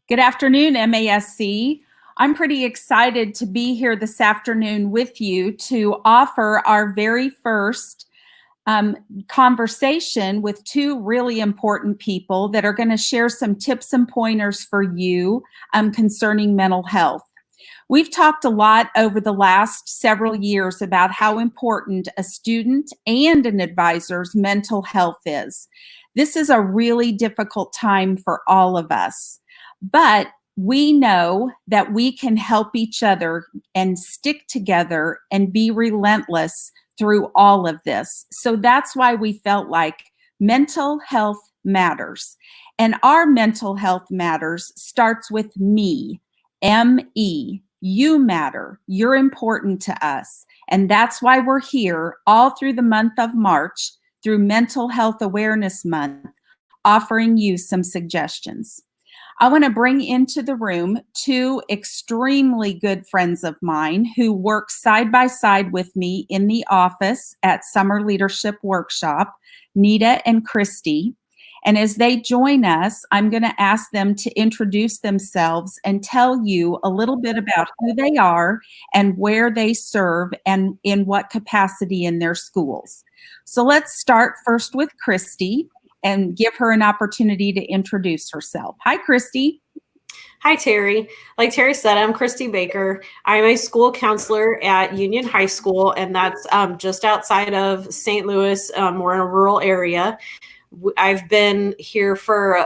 Good afternoon, MASC. I'm pretty excited to be here this afternoon with you to offer our very first conversation with two really important people that are going to share some tips and pointers for you concerning mental health. We've talked a lot over the last several years about how important a student and an advisor's mental health is. This is a really difficult time for all of us, but we know that we can help each other and stick together and be relentless through all of this. So that's why we felt like mental health matters. And our mental health matters starts with me, M-E. You matter. You're important to us. And that's why we're here all through the month of March through Mental Health Awareness Month, offering you some suggestions. I want to bring into the room two extremely good friends of mine who work side by side with me in the office at Summer Leadership Workshop, Nita and Christy. And as they join us, I'm going to ask them to introduce themselves and tell you a little bit about who they are and where they serve and in what capacity in their schools. So let's start first with Christy and give her an opportunity to introduce herself. Hi, Christy. Hi, Terry. Like Terry said, I'm Christy Baker. I'm a school counselor at Union High School, and that's just outside of St. Louis. We're in a rural area. I've been here for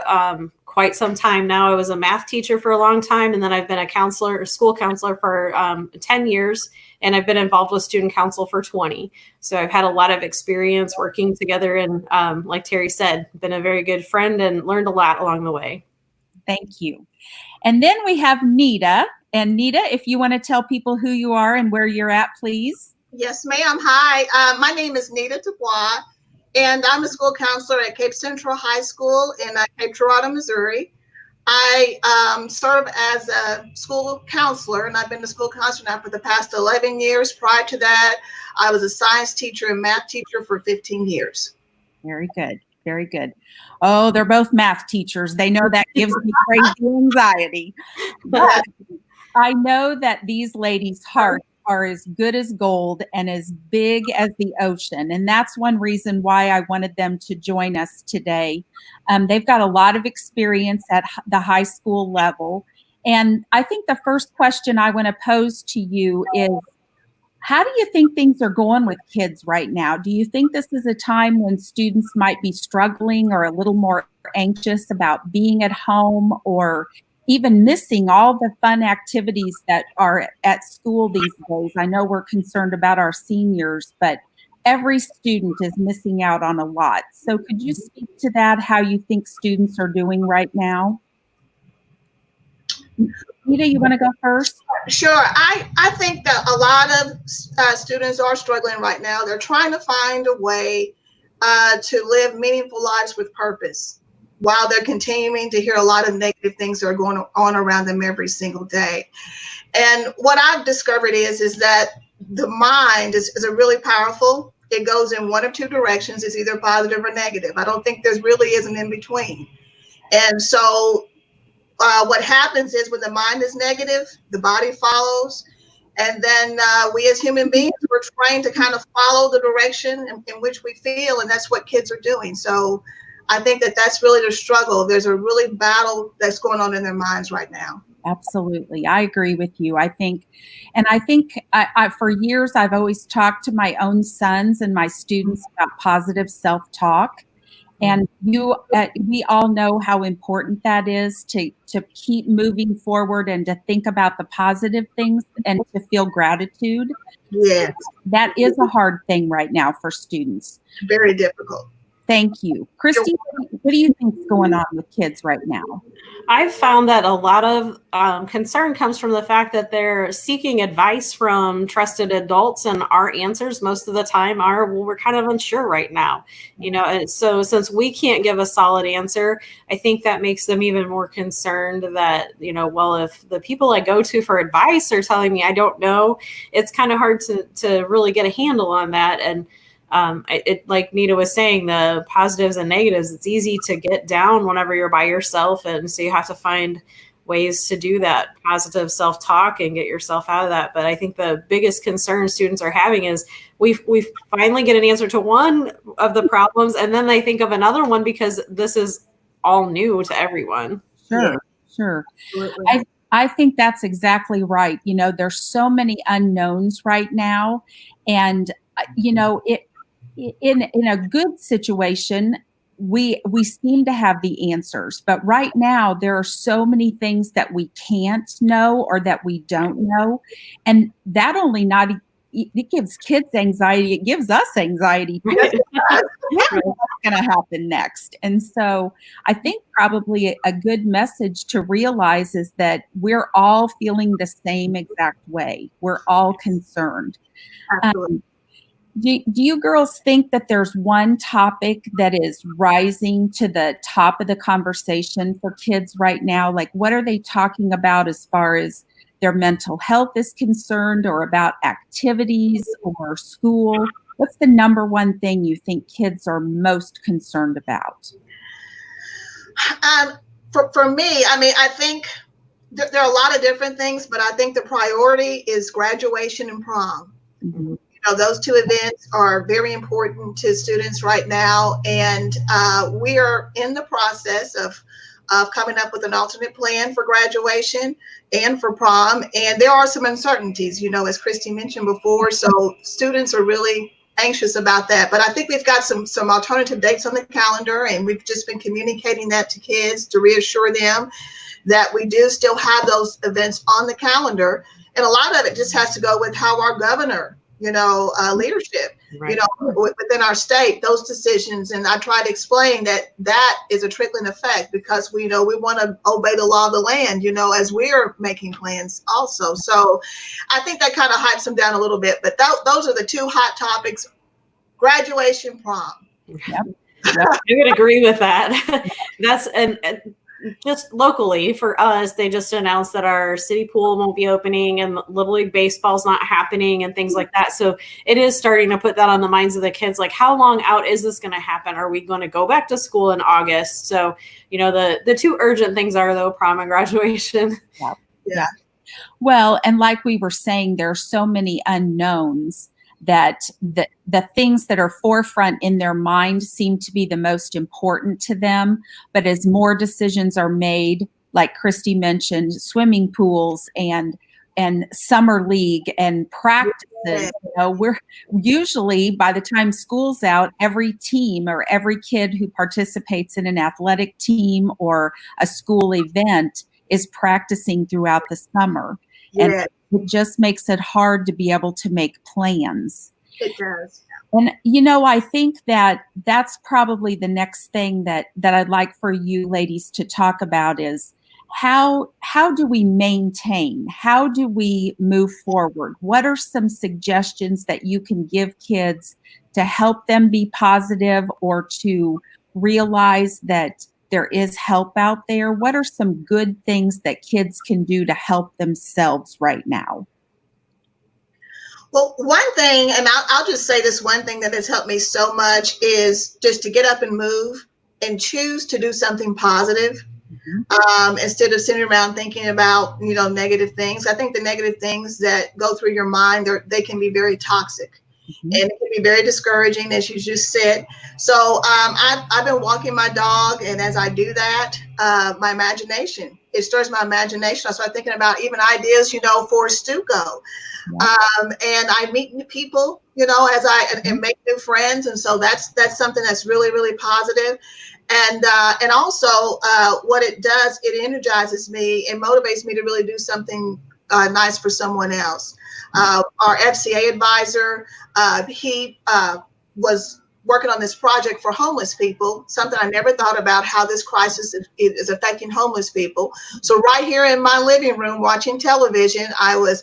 quite some time now. I was a math teacher for a long time, and then I've been a school counselor for 10 years, and I've been involved with student council for 20. So I've had a lot of experience working together, and like Terry said, been a very good friend and learned a lot along the way. Thank you. And then we have Nita. And Nita, if you want to tell people who you are and where you're at, please. Yes, ma'am. Hi, my name is Nita Dubois. And I'm a school counselor at Cape Central High School in Cape Girardeau, Missouri. I serve as a school counselor, and I've been a school counselor now for the past 11 years. Prior to that, I was a science teacher and math teacher for 15 years. Very good. Very good. Oh, they're both math teachers. They know that gives me crazy anxiety. But I know that these ladies' hearts are as good as gold and as big as the ocean. And that's one reason why I wanted them to join us today. They've got a lot of experience at the high school level. And I think the first question I want to pose to you is, how do you think things are going with kids right now? Do you think this is a time when students might be struggling or a little more anxious about being at home or even missing all the fun activities that are at school these days? I know we're concerned about our seniors, but every student is missing out on a lot. So could you speak to that, how you think students are doing right now? Nita, you want to go first? Sure. I think that a lot of students are struggling right now. They're trying to find a way to live meaningful lives with purpose, while they're continuing to hear a lot of negative things that are going on around them every single day. And what I've discovered is that the mind is a really powerful. It goes in one of two directions. It's either positive or negative. I don't think there's really is an in between. And so what happens is when the mind is negative, the body follows. And then we as human beings, we're trying to kind of follow the direction in which we feel. And that's what kids are doing. So I think that that's really the struggle. There's a really battle that's going on in their minds right now. Absolutely. I agree with you. I think for years, I've always talked to my own sons and my students about positive self-talk. And we all know how important that is to keep moving forward and to think about the positive things and to feel gratitude. Yes. That is a hard thing right now for students. Very difficult. Thank you. Christy, what do you think is going on with kids right now? I've found that a lot of concern comes from the fact that they're seeking advice from trusted adults, and our answers most of the time are, well, we're kind of unsure right now. And so since we can't give a solid answer, I think that makes them even more concerned that, well, if the people I go to for advice are telling me I don't know, it's kind of hard to really get a handle on that. And like Nita was saying, the positives and negatives, it's easy to get down whenever you're by yourself. And so you have to find ways to do that positive self-talk and get yourself out of that. But I think the biggest concern students are having is we finally get an answer to one of the problems, and then they think of another one because this is all new to everyone. Sure, sure. I think that's exactly right. You know, there's so many unknowns right now, and you know, in a good situation, we seem to have the answers, but right now there are so many things that we can't know or that we don't know, and that only not it gives kids anxiety. It gives us anxiety too. What's going to happen next? And so I think probably a good message to realize is that we're all feeling the same exact way. We're all concerned. Do you girls think that there's one topic that is rising to the top of the conversation for kids right now? Like, what are they talking about as far as their mental health is concerned, or about activities or school? What's the number one thing you think kids are most concerned about? For me, I mean, I think there are a lot of different things, but I think the priority is graduation and prom. Mm-hmm. You know, those two events are very important to students right now, and we are in the process of coming up with an alternate plan for graduation and for prom. And there are some uncertainties, you know, as Christy mentioned before. So students are really anxious about that. But I think we've got some alternative dates on the calendar, and we've just been communicating that to kids to reassure them that we do still have those events on the calendar. And a lot of it just has to go with how our governor, you know, leadership, right, you know, within our state, those decisions. And I try to explain that is a trickling effect, because we know we want to obey the law of the land, you know, as we're making plans also. So I think that kind of hypes them down a little bit. But those are the two hot topics: graduation, prom. Yep. I would agree with that. That's and just locally for us, they just announced that our city pool won't be opening and Little League baseball's not happening and things like that. So it is starting to put that on the minds of the kids. Like, how long out is this going to happen? Are we going to go back to school in August? So, you know, the two urgent things are, though, prom and graduation. Yeah. Well, and like we were saying, there are so many unknowns that the things that are forefront in their mind seem to be the most important to them. But as more decisions are made, like Christy mentioned, swimming pools and summer league and practices, you know, we're usually, by the time school's out, every team or every kid who participates in an athletic team or a school event is practicing throughout the summer. Yeah. And it just makes it hard to be able to make plans. It does. And, you know, I think that that's probably the next thing that I'd like for you ladies to talk about is how do we maintain? How do we move forward? What are some suggestions that you can give kids to help them be positive or to realize that there is help out there? What are some good things that kids can do to help themselves right now? Well, one thing, and I'll just say this one thing that has helped me so much, is just to get up and move and choose to do something positive. Mm-hmm. Instead of sitting around thinking about, you know, negative things. I think the negative things that go through your mind, they can be very toxic. Mm-hmm. And it can be very discouraging, as you just said. So I've been walking my dog, and as I do that, my imagination, it stirs my imagination. I start thinking about even ideas, you know, for Stuco. Yeah. And I meet new people, you know, and make new friends. And so that's something that's really, really positive. And also what it does, it energizes me and motivates me to really do something nice for someone else. Our FCA advisor, he was working on this project for homeless people, something I never thought about, how this crisis is affecting homeless people. So right here in my living room watching television, I was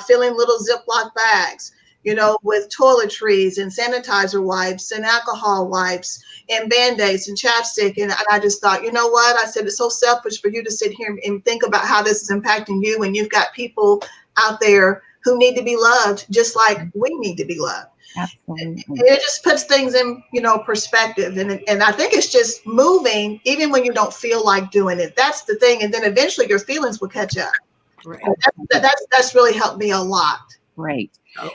filling little Ziploc bags, you know, with toiletries and sanitizer wipes and alcohol wipes and Band-Aids and chapstick. And I just thought, you know what? I said, it's so selfish for you to sit here and think about how this is impacting you when you've got people out there who need to be loved just like we need to be loved. Absolutely. It just puts things in, perspective. And I think it's just moving, even when you don't feel like doing it. That's the thing. And then eventually your feelings will catch up. Right. That's really helped me a lot. Great. So.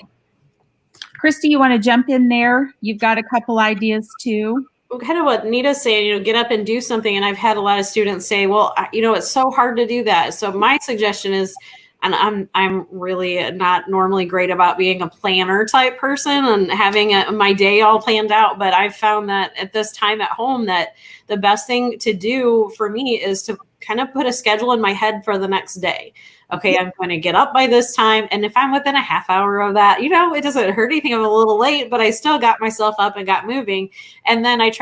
Christy, you want to jump in there? You've got a couple ideas too. Kind of what Nita's saying, get up and do something. And I've had a lot of students say, well, it's so hard to do that. So my suggestion is, and I'm really not normally great about being a planner type person and having my day all planned out. But I've found that at this time at home, that the best thing to do for me is to kind of put a schedule in my head for the next day. Okay, I'm going to get up by this time. And if I'm within a half hour of that, it doesn't hurt anything. I'm a little late, but I still got myself up and got moving. And then I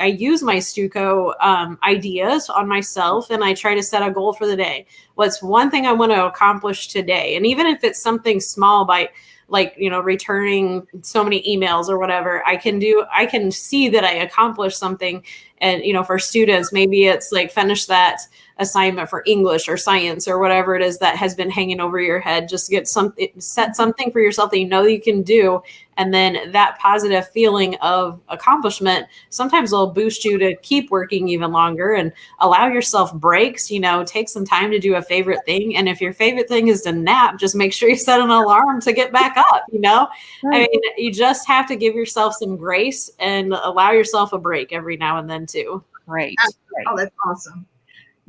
use my Stuco ideas on myself, and I try to set a goal for the day. What's one thing I want to accomplish today? And even if it's something small, by returning so many emails or whatever, I can see that I accomplished something. And, for students, maybe it's like finish that assignment for English or science or whatever it is that has been hanging over your head. Just set something for yourself that you can do. And then that positive feeling of accomplishment sometimes will boost you to keep working even longer, and allow yourself breaks, take some time to do a favorite thing. And if your favorite thing is to nap, just make sure you set an alarm to get back up, Right. I mean, you just have to give yourself some grace and allow yourself a break every now and then too. Great. Oh, that's awesome.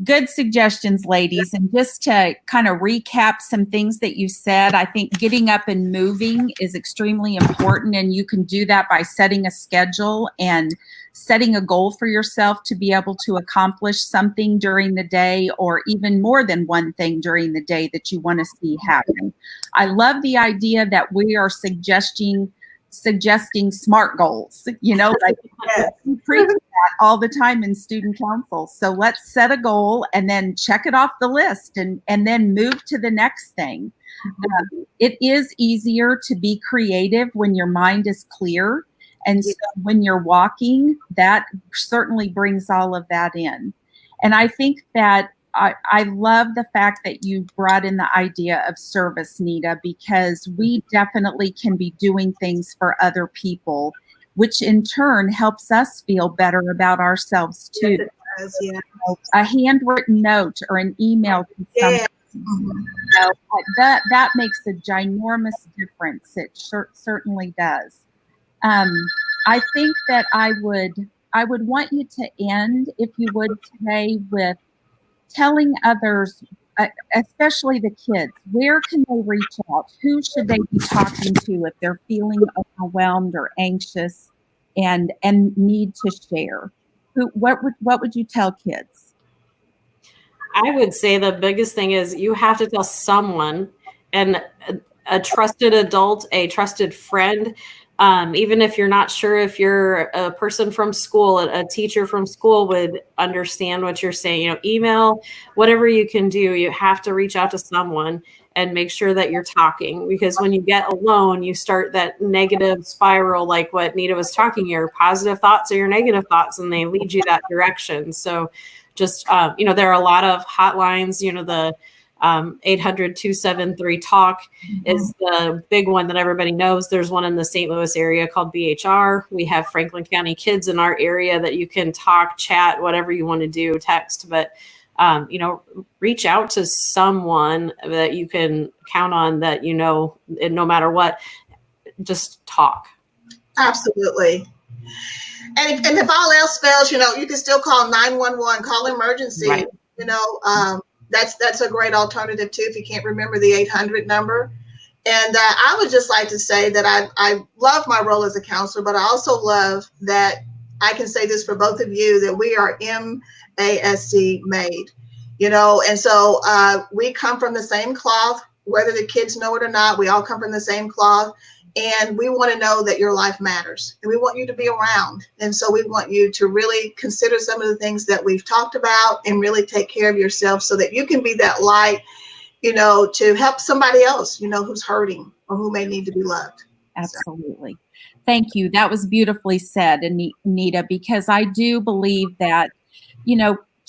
Good suggestions, ladies. And just to kind of recap some things that you said, I think getting up and moving is extremely important. And you can do that by setting a schedule and setting a goal for yourself to be able to accomplish something during the day, or even more than one thing during the day that you want to see happen. I love the idea that we are suggesting SMART goals, like we preach that all the time in student council. So let's set a goal and then check it off the list, and then move to the next thing. It is easier to be creative when your mind is clear. And so when you're walking, that certainly brings all of that in. And I think that I love the fact that you brought in the idea of service, Nita, because we definitely can be doing things for other people, which in turn helps us feel better about ourselves too. Yes, it does, yeah. A handwritten note or an email to someone, that makes a ginormous difference. It certainly does. I think that I would want you to end, if you would, today with telling others, especially the kids, where can they reach out? Who should they be talking to if they're feeling overwhelmed or anxious and need to share? What would you tell kids? I would say the biggest thing is you have to tell someone, and a trusted adult, a trusted friend. Even if you're not sure if you're a person from school, a teacher from school would understand what you're saying, email, whatever you can do, you have to reach out to someone and make sure that you're talking, because when you get alone, you start that negative spiral, like what Nita was talking, your positive thoughts or your negative thoughts, and they lead you that direction. So just, there are a lot of hotlines, the 800-273-TALK is the big one that everybody knows. There's one in the St. Louis area called BHR. We have Franklin County Kids in our area that you can talk, chat, whatever you want to do, text, but reach out to someone that you can count on, that no matter what, just talk. Absolutely. And if all else fails, you can still call 911, call emergency. Right. That's a great alternative too, if you can't remember the 800 number. And I would just like to say that I love my role as a counselor, but I also love that I can say this for both of you, that we are MASC made, and so we come from the same cloth, whether the kids know it or not. We all come from the same cloth. And we want to know that your life matters, and we want you to be around. And so we want you to really consider some of the things that we've talked about and really take care of yourself so that you can be that light, to help somebody else, who's hurting or who may need to be loved. Absolutely. Thank you. That was beautifully said, Anita, because I do believe that,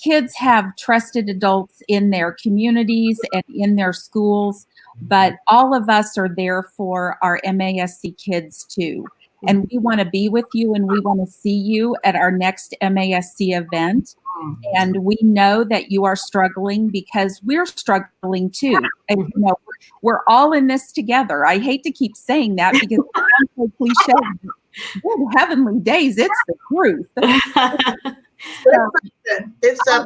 kids have trusted adults in their communities and in their schools, but all of us are there for our MASC kids too. And we want to be with you, and we want to see you at our next MASC event. And we know that you are struggling because we're struggling too. And you know, we're all in this together. I hate to keep saying that because it sounds so cliche. Good heavenly days, it's the truth. So,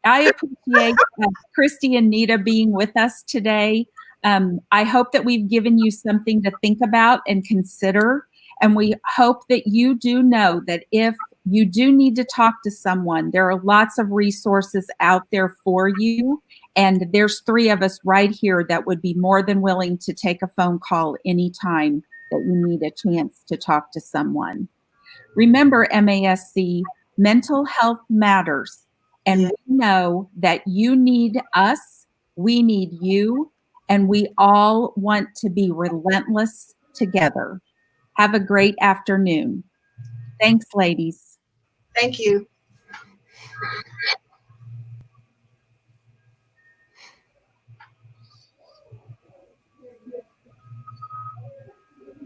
I appreciate Christy and Nita being with us today. I hope that we've given you something to think about and consider. And we hope that you do know that if you do need to talk to someone, there are lots of resources out there for you. And there's 3 of us right here that would be more than willing to take a phone call anytime that you need a chance to talk to someone. Remember, MASC, mental health matters. And we know that you need us, we need you, and we all want to be relentless together. Have a great afternoon. Thanks, ladies. Thank you.